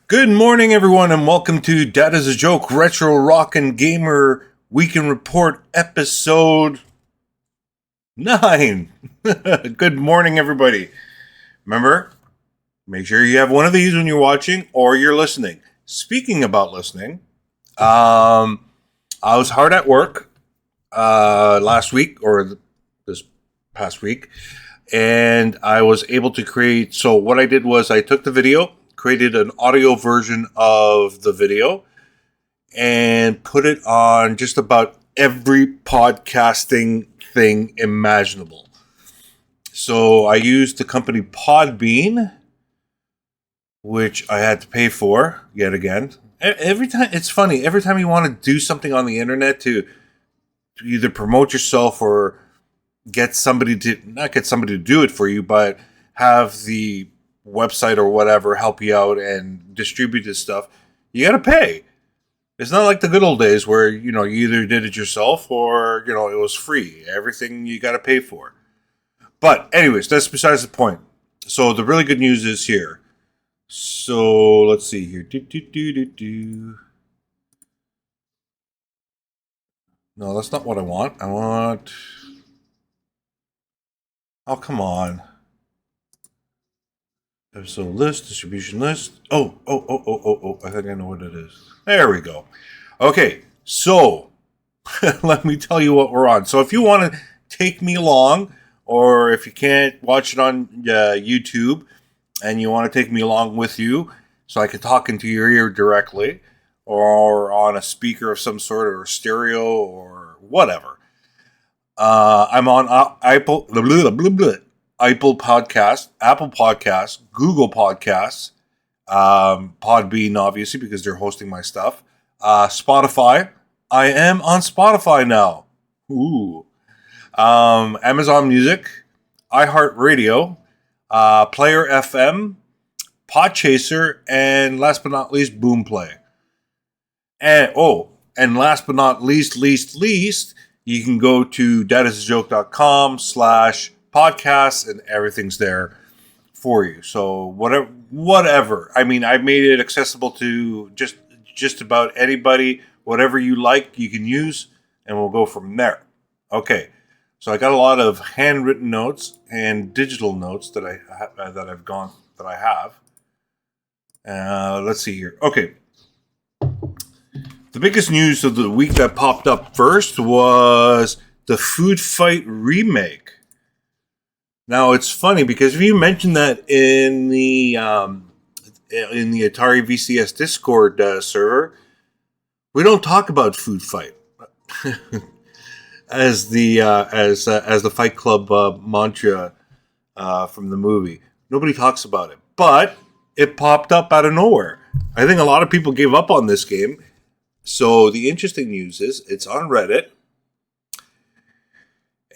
Good morning, everyone, and welcome to Dadisajoke Retro Rock and Gamer Weekend Report Episode 9. Good morning, everybody. Remember, make sure you have one of these when you're watching or you're listening. Speaking about listening, I was hard at work last week or this past week, and I was able to create. So, what I did was I took the video, created an audio version of the video, and put it on just about every podcasting thing imaginable. So I used the company Podbean, which I had to pay for yet again. Every time, it's funny, every time you want to do something on the internet to either promote yourself or get somebody to, not get somebody to do it for you, but have the website or whatever help you out and distribute this stuff, you got to pay. It's not like the good old days where, you either did it yourself or, it was free. Everything you got to pay for. But anyways, that's besides the point. So the really good news is here. So let's see here. No, that's not what I want. Oh, come on. Episode list, distribution list. Oh. I think I know what it is. There we go. Okay, so let me tell you what we're on. So if you want to take me along, or if you can't watch it on YouTube and you want to take me along with you so I can talk into your ear directly, or on a speaker of some sort, or a stereo, or whatever, I'm on Apple Podcast, Apple Podcasts, Google Podcasts, Podbean, obviously, because they're hosting my stuff. Spotify. I am on Spotify now. Ooh. Amazon Music, iHeartRadio, Player FM, Podchaser, and last but not least, Boomplay. And last but not least, you can go to dadisajoke.com/podcasts, and everything's there for you. So whatever. I mean, I've made it accessible to just about anybody. Whatever you like, you can use, and we'll go from there. Okay. So I got a lot of handwritten notes and digital notes that I have. Let's see here. Okay. The biggest news of the week that popped up first was the Food Fight remake. Now it's funny because if you mention that in the Atari VCS Discord server, we don't talk about Food Fight as the Fight Club mantra from the movie. Nobody talks about it, but it popped up out of nowhere. I think a lot of people gave up on this game. So the interesting news is it's on Reddit,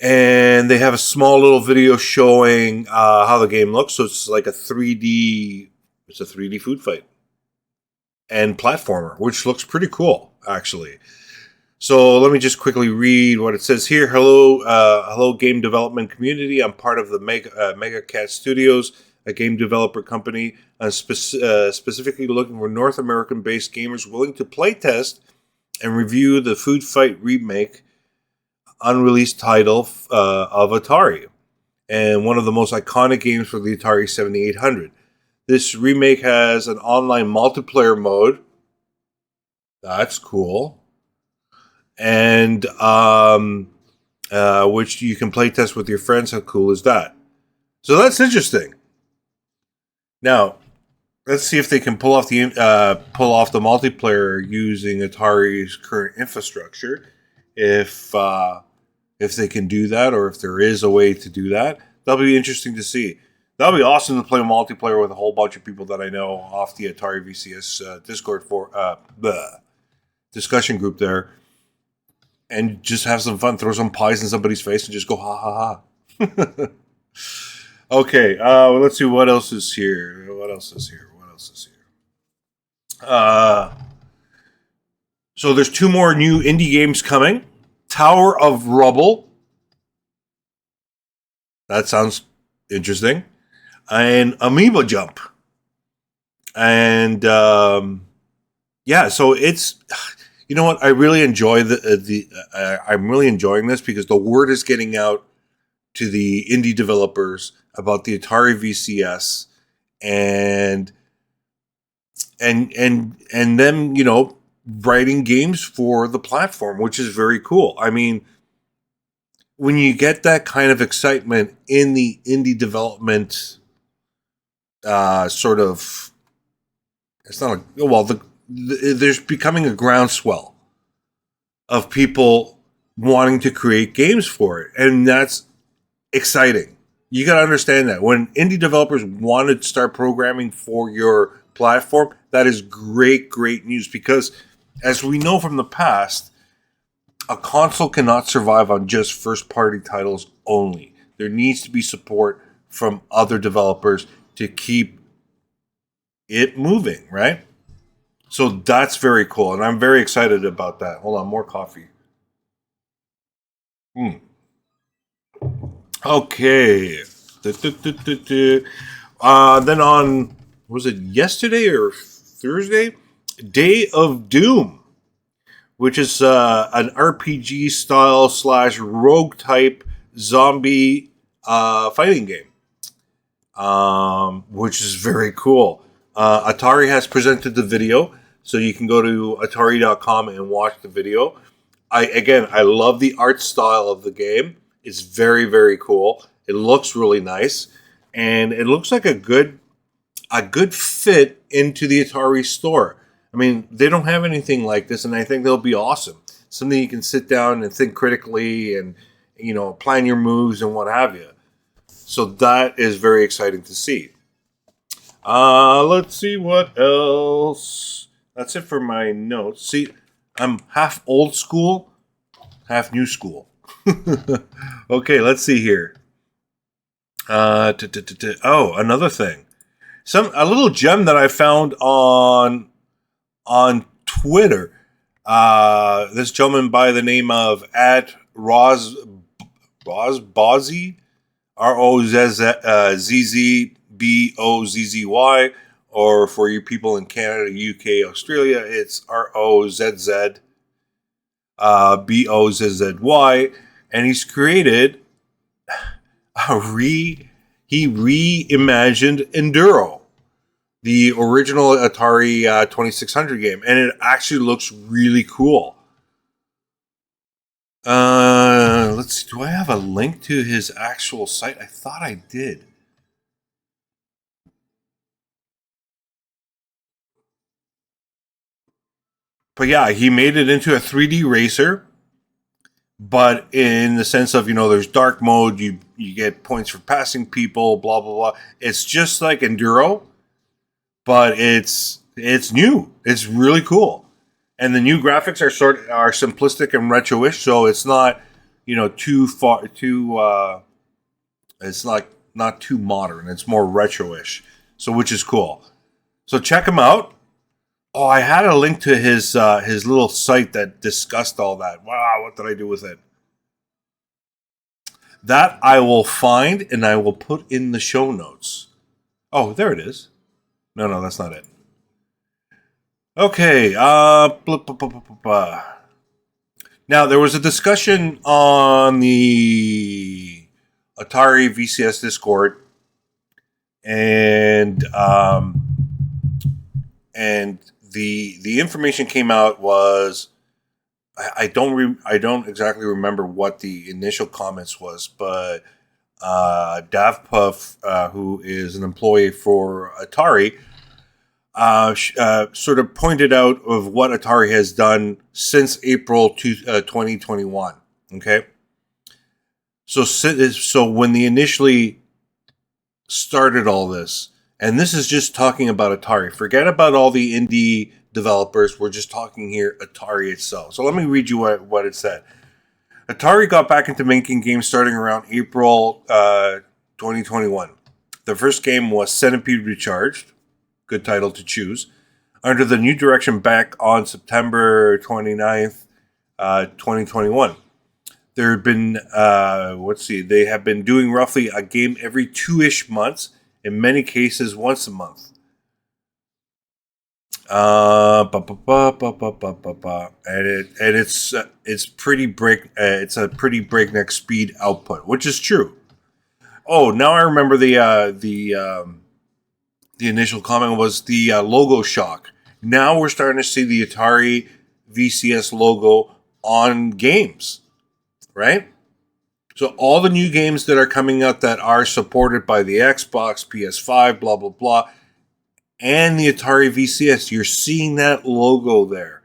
and they have a small little video showing how the game looks. So it's like it's a 3D food fight and platformer, which looks pretty cool, actually. So let me just quickly read what it says here. Hello, game development community. I'm part of the Mega Cat Studios, a game developer company specifically looking for North American-based gamers willing to playtest and review the Food Fight remake unreleased title of Atari, and one of the most iconic games for the Atari 7800. This remake has an online multiplayer mode. That's cool. And which you can playtest with your friends. How cool is that? So that's interesting. Now, let's see if they can pull off the multiplayer using Atari's current infrastructure. If they can do that, or if there is a way to do that, that'll be interesting to see. That'll be awesome to play multiplayer with a whole bunch of people that I know off the Atari VCS Discord for the discussion group there, and just have some fun. Throw some pies in somebody's face and just go ha ha ha. Okay, let's see what else is here. So there's 2 more new indie games coming. Tower of Rubble. That sounds interesting. And Amoeba Jump. And yeah, so it's, you know what, I really enjoy I'm really enjoying this because the word is getting out to the indie developers about the Atari VCS and and them, writing games for the platform, which is very cool. I mean, when you get that kind of excitement in the indie development, sort of, it's not a, well, there's becoming a groundswell of people wanting to create games for it, and that's exciting. You got to understand that when indie developers want to start programming for your platform, that is great news, because as we know from the past, a console cannot survive on just first party titles only. There needs to be support from other developers to keep it moving, right? So that's very cool, and I'm very excited about that. Hold on, more coffee. Hmm. Okay. Then on, was it yesterday or Thursday? Day of Doom, which is an RPG style / rogue type zombie fighting game, which is very cool. Atari has presented the video, so you can go to atari.com and watch the video. I love the art style of the game. It's very cool. It looks really nice, and it looks like a good fit into the Atari store. I mean, they don't have anything like this, and I think they'll be awesome. Something you can sit down and think critically, and plan your moves and what have you. So that is very exciting to see. Let's see what else. That's it for my notes. See, I'm half old school, half new school. Okay, let's see here. Oh, another thing. A little gem that I found on Twitter. This gentleman by the name of at Rozbozzy, ROZZBOZZY, or for you people in Canada, UK, Australia, it's ROZZBOZZY, and he's created he reimagined Enduro, the original Atari 2600 game, and it actually looks really cool. Let's see. Do I have a link to his actual site? I thought I did. But yeah, he made it into a 3D racer, but in the sense of, there's dark mode, you get points for passing people, blah blah blah. It's just like Enduro, but it's new. It's really cool, and the new graphics are simplistic and retro-ish, so it's not too far too. It's not too modern. It's more retro-ish, so which is cool. So check him out. Oh, I had a link to his little site that discussed all that. Wow, what did I do with it? That I will find and I will put in the show notes. Oh, there it is. No, that's not it. Okay. Now there was a discussion on the Atari VCS Discord, and the information came out was, I don't exactly remember what the initial comments was, but Dav Puff, who is an employee for Atari, sort of pointed out of what Atari has done since April 2021. Okay, so when they initially started all this, and this is just talking about Atari. Forget about all the indie developers. We're just talking here Atari itself. So let me read you what it said. Atari got back into making games starting around April 2021. The first game was Centipede Recharged. Good title to choose. Under the new direction back on September 29th, 2021. There have been, they have been doing roughly a game every 2-ish months, in many cases once a month. And it's it's a pretty breakneck speed output, which is true. Oh, now I remember the initial comment was the logo shock. Now we're starting to see the Atari VCS logo on games, right? So all the new games that are coming out that are supported by the Xbox, PS5, blah blah blah, and the Atari VCS, you're seeing that logo there.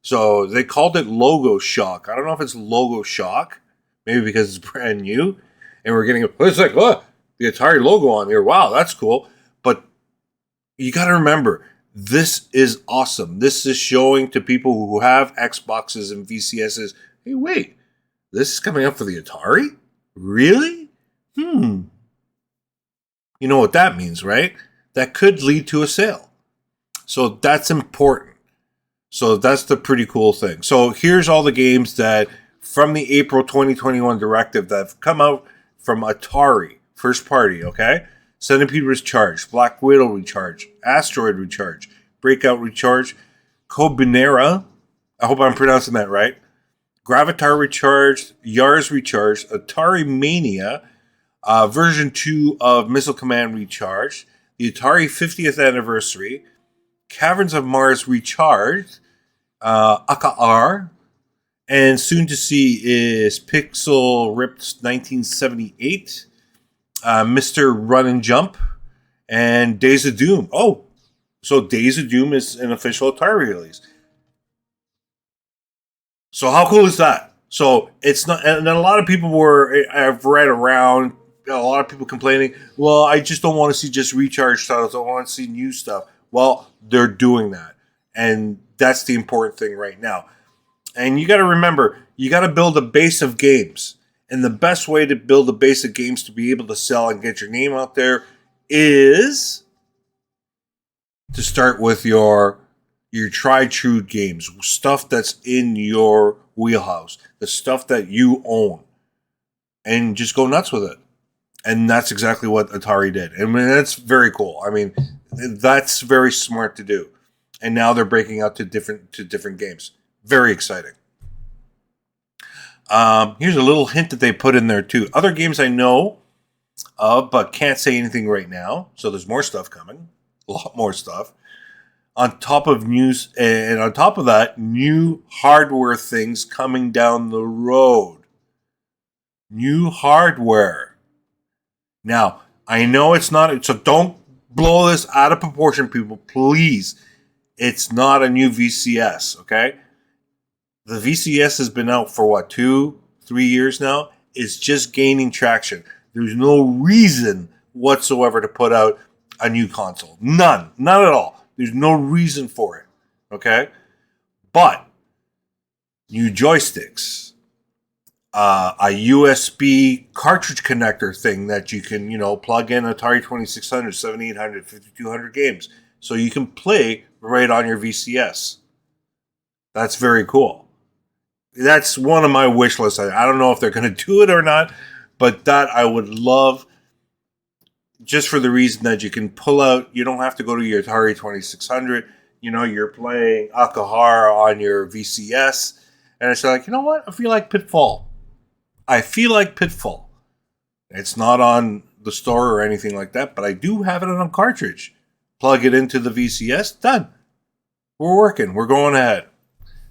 So they called it logo shock. I don't know if it's logo shock, maybe because it's brand new, and we're getting it's like, oh, the Atari logo on here. Wow, that's cool. But you got to remember, this is awesome. This is showing to people who have Xboxes and VCSs, hey, wait, this is coming up for the Atari? Really? You know what that means, right? That could lead to a sale. So that's important. So that's the pretty cool thing. So here's all the games that from the April 2021 directive that have come out from Atari, first party, okay? Centipede Recharge, Black Widow Recharge, Asteroid Recharge, Breakout Recharge, Cobinera, I hope I'm pronouncing that right, Gravatar Recharge, Yars Recharge, Atari Mania, version 2 of Missile Command Recharge, the Atari 50th Anniversary, Caverns of Mars Recharged, AKR, and soon to see is Pixel Ripped 1978, Mr. Run and Jump, and Days of Doom. Oh, so Days of Doom is an official Atari release. So how cool is that? So it's not, and a lot of people I've read around, a lot of people complaining, well, I just don't want to see just recharge titles. I want to see new stuff. Well, they're doing that. And that's the important thing right now. And you got to remember, you got to build a base of games. And the best way to build a base of games to be able to sell and get your name out there is to start with your tried true games, stuff that's in your wheelhouse, the stuff that you own, and just go nuts with it. And that's exactly what Atari did. I mean, that's very cool. I mean, that's very smart to do. And now they're breaking out to different games. Very exciting. Here's a little hint that they put in there too. Other games I know of, but can't say anything right now. So there's more stuff coming. A lot more stuff. On top of news, and on top of that, new hardware things coming down the road. New hardware. Now, I know it's not, so don't blow this out of proportion, people. Please. It's not a new VCS, okay? The VCS has been out for what, 2-3 years now? It's just gaining traction. There's no reason whatsoever to put out a new console. None at all. There's no reason for it, okay? But new joysticks, a USB cartridge connector thing that you can, plug in Atari 2600, 7800, 5200 games, so you can play right on your VCS. That's very cool. That's one of my wish lists. I don't know if they're going to do it or not, but that I would love, just for the reason that you can pull out, you don't have to go to your Atari 2600. You're playing Akahara on your VCS, and it's like, you know what? I feel like Pitfall. It's not on the store or anything like that, but I do have it on a cartridge. Plug it into the VCS, done. We're working. We're going ahead.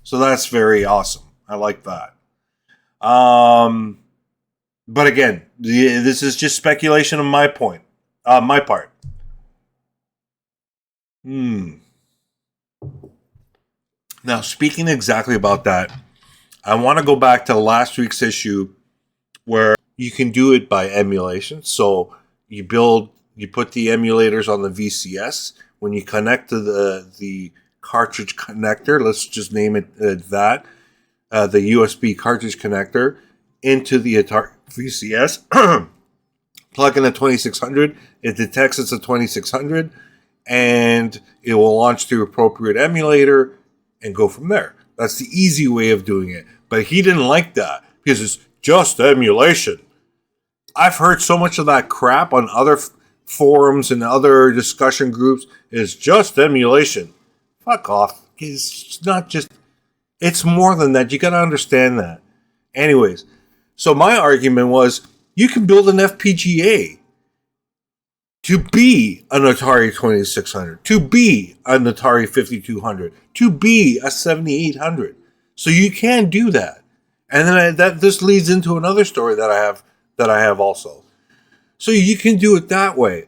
So that's very awesome. I like that. But again, this is just speculation on my part. Now, speaking exactly about that, I want to go back to last week's issue where you can do it by emulation. So you put the emulators on the VCS. When you connect to the cartridge connector, let's just name it the USB cartridge connector into the Atari VCS, plug in a 2600, it detects it's a 2600, and it will launch the appropriate emulator and go from there. That's the easy way of doing it. But he didn't like that because it's just emulation. I've heard so much of that crap on other forums and other discussion groups. It's just emulation. Fuck off. It's not just... It's more than that. You got to understand that. Anyways, so my argument was, you can build an FPGA to be an Atari 2600, to be an Atari 5200, to be a 7800. So you can do that. And then this leads into another story that I have also. So you can do it that way.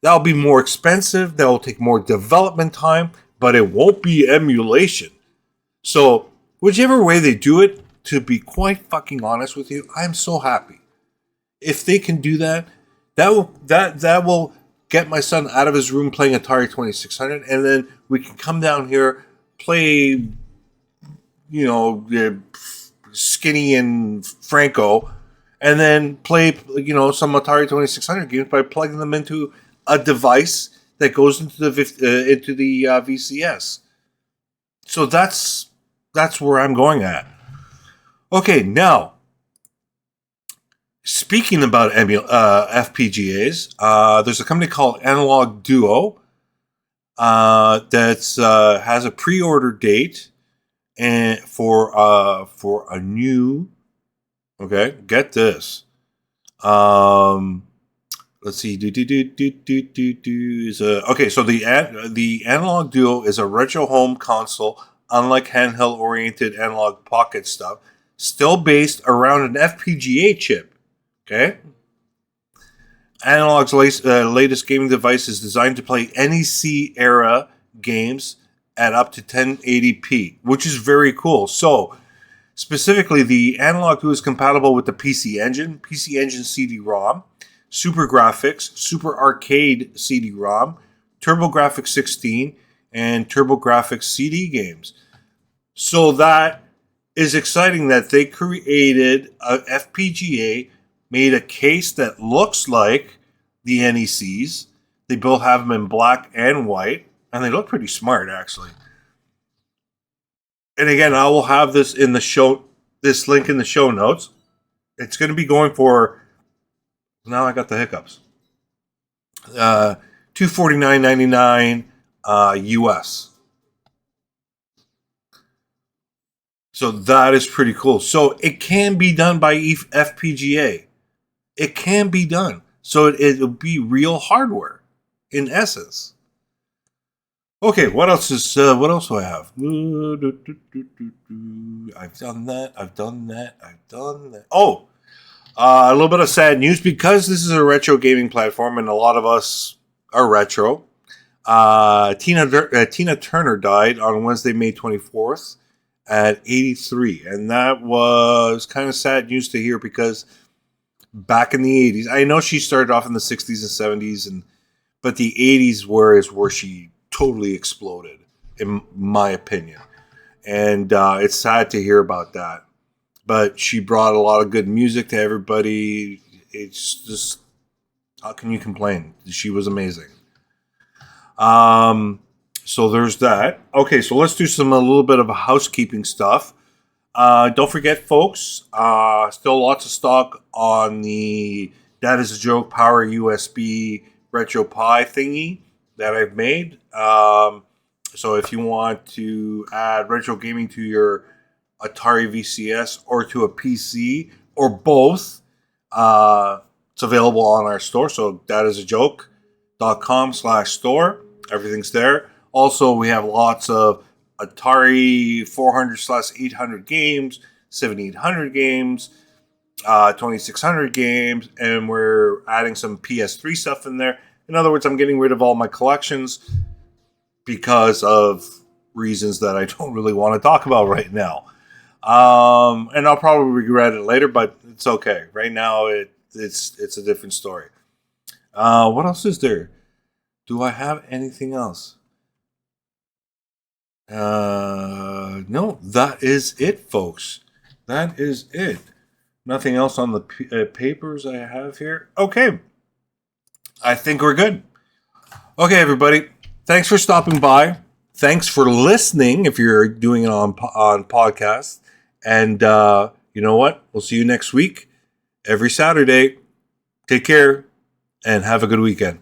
That'll be more expensive. That'll take more development time, but it won't be emulation. So whichever way they do it, to be quite fucking honest with you, I'm so happy. If they can do that, that will get my son out of his room playing Atari 2600, and then we can come down here, play, Skinny and Franco, and then play, some Atari 2600 games by plugging them into a device that goes into the VCS. So that's where I'm going at. Okay, now, speaking about FPGAs, there's a company called Analog Duo that has a pre-order date and for a new. Okay, get this. Let's see. Okay, so the Analog Duo is a retro home console, unlike handheld-oriented analog pocket stuff, still based around an FPGA chip. Okay. Analog's latest gaming device is designed to play NEC era games at up to 1080p, which is very cool. So, specifically, the Analog Duo is compatible with the PC Engine CD-ROM, Super Graphics, Super Arcade CD-ROM, TurboGrafx 16, and TurboGrafx CD games. So that is exciting that they created a FPGA, made a case that looks like the NECs. They both have them in black and white, and they look pretty smart, actually. And again, I will have this link in the show notes. It's going to be going for, now I got the hiccups, $249.99 US. So that is pretty cool. So it can be done by FPGA. It can be done. So it'll be real hardware, in essence. Okay, what else do I have? I've done that. Oh, a little bit of sad news, because this is a retro gaming platform and a lot of us are retro. Tina Turner died on Wednesday, May 24th at 83. And that was kind of sad news to hear, because back in the 80s, I know she started off in the 60s and 70s, but the 80s is where she totally exploded, in my opinion. And it's sad to hear about that. But she brought a lot of good music to everybody. It's just, how can you complain? She was amazing. So there's that. Okay, so let's do a little bit of housekeeping stuff. Don't forget, folks, still lots of stock on the Dadisajoke Power USB Retro Pi thingy that I've made. So if you want to add retro gaming to your Atari VCS or to a PC or both, it's available on our store. So dadisajoke.com/store. Everything's there. Also, we have lots of Atari 400/800 games, 7800 games, 2600 games, and we're adding some PS3 stuff in there. In other words, I'm getting rid of all my collections because of reasons that I don't really want to talk about right now. And I'll probably regret it later, but it's okay. Right now, it's a different story. What else is there? Do I have anything else? No, that is it, folks. That is it. Nothing else on the papers I have here. Okay. I think we're good. Okay, everybody. Thanks for stopping by. Thanks for listening if you're doing it on podcast. And you know what? We'll see you next week, every Saturday. Take care and have a good weekend.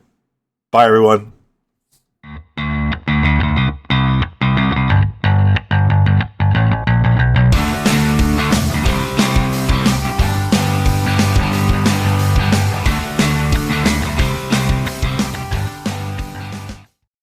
Bye, everyone.